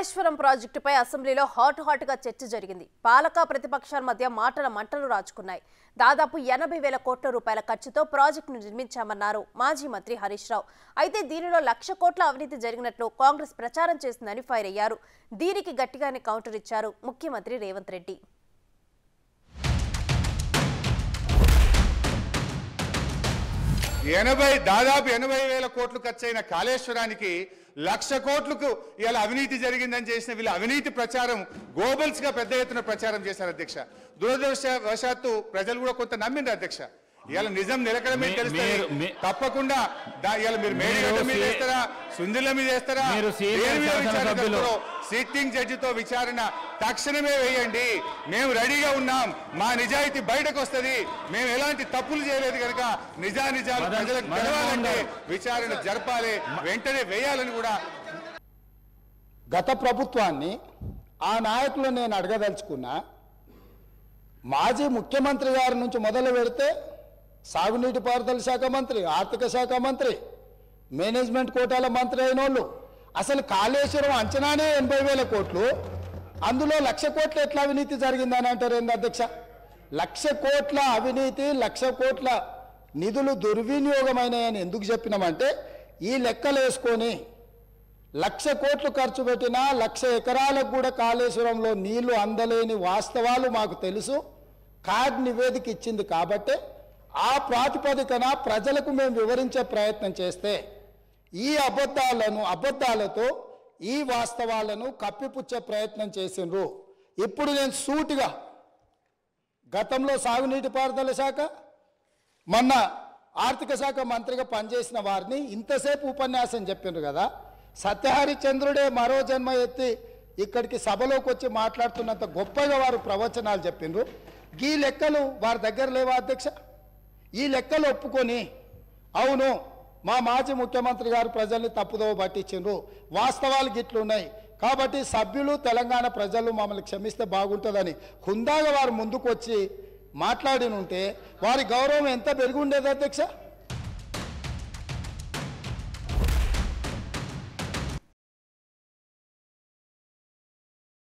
కాళేశ్వరం ప్రాజెక్టుపై అసెంబ్లీలో హాట్ గా చర్చ జరిగింది. పాలక ప్రతిపక్షాల మధ్య మాటల మంటలు రాజుకున్నాయి. దాదాపు 80,000 కోట్ల రూపాయల ఖర్చుతో ప్రాజెక్టును నిర్మించామన్నారు మాజీ మంత్రి హరీష్ రావు. అయితే దీనిలో 1,00,000 కోట్ల అవినీతి జరిగినట్లు కాంగ్రెస్ ప్రచారం చేసిందని ఫైర్ అయ్యారు. దీనికి గట్టిగానే కౌంటర్ ఇచ్చారు ముఖ్యమంత్రి రేవంత్ రెడ్డి. దాదాపు 80,000 కోట్లు ఖర్చైన కాళేశ్వరానికి 1,00,000 కోట్లకు ఇలా అవినీతి జరిగిందని చేసిన వీళ్ళ అవినీతి ప్రచారం గ్లోబల్స్ గా పెద్ద ఎత్తున ప్రచారం చేశారు అధ్యక్ష. దురదృష్టవశాత్తు ప్రజలు కూడా కొంత నమ్మిండ్రు అధ్యక్ష. ఇలా నిజం నిలకడమే తెలుస్తుంది. తప్పకుండా ఇలా మీరు మేడిగడ్డ మీద వేస్తారా, సుందిల మీద వేస్తారా, సిట్టింగ్ జడ్జితో విచారణ తక్షణమే వేయండి. మేము రెడీగా ఉన్నాం. మా నిజాయితీ బయటకు వస్తుంది. మేము ఎలాంటి తప్పులు చేయలేదు కనుక నిజాలు ప్రజలకు తెలవాలంటే విచారణ జరపాలి, వెంటనే వేయాలని కూడా. గత ప్రభుత్వాన్ని ఆ నాయకులు నేను అడగదలుచుకున్నా. మాజీ ముఖ్యమంత్రి గారి నుంచి మొదలు పెడితే సాగునీటి పారుదల శాఖ మంత్రి, ఆర్థిక శాఖ మంత్రి, మేనేజ్మెంట్ కోటాల మంత్రి అయిన వాళ్ళు అసలు కాళేశ్వరం అంచనానే 80,000 కోట్లు, అందులో 1,00,000 కోట్ల ఎట్లా అవినీతి జరిగిందని అంటారు ఏంది అధ్యక్ష? 1,00,000 కోట్ల అవినీతి, 1,00,000 కోట్ల నిధులు దుర్వినియోగమైనాయని ఎందుకు చెప్పినామంటే ఈ లెక్కలు వేసుకొని 1,00,000 కోట్లు ఖర్చు పెట్టినా 1,00,000 ఎకరాలకు కూడా కాళేశ్వరంలో నీళ్లు అందలేని వాస్తవాలు మాకు తెలుసు. కార్డ్ నివేదిక ఇచ్చింది కాబట్టే ఆ ప్రాతిపదికన ప్రజలకు మేము వివరించే ప్రయత్నం చేస్తే ఈ అబద్ధాలతో ఈ వాస్తవాలను కప్పిపుచ్చే ప్రయత్నం చేసిండ్రు. ఇప్పుడు నేను సూటిగా గతంలో సాగునీటి పారుదల శాఖ, మొన్న ఆర్థిక శాఖ మంత్రిగా పనిచేసిన వారిని ఇంతసేపు ఉపన్యాసం చెప్పిండ్రు కదా. సత్యహరిచంద్రుడే మరో జన్మ ఎత్తి ఇక్కడికి సభలోకి వచ్చి మాట్లాడుతున్నంత గొప్పగా వారు ప్రవచనాలు చెప్పిండ్రు. ఈ లెక్కలు వారి దగ్గర లేవా అధ్యక్ష? ఈ లెక్కలు ఒప్పుకొని అవును మా మాజీ ముఖ్యమంత్రి గారు ప్రజల్ని తప్పుదోవ పట్టించిండ్రు, వాస్తవాలు గిట్లున్నాయి కాబట్టి సభ్యులు తెలంగాణ ప్రజలు మమ్మల్ని క్షమిస్తే బాగుంటుందని హుందాగా వారు ముందుకు వచ్చి మాట్లాడినుంటే వారి గౌరవం ఎంత పెరిగి ఉండేది అధ్యక్ష?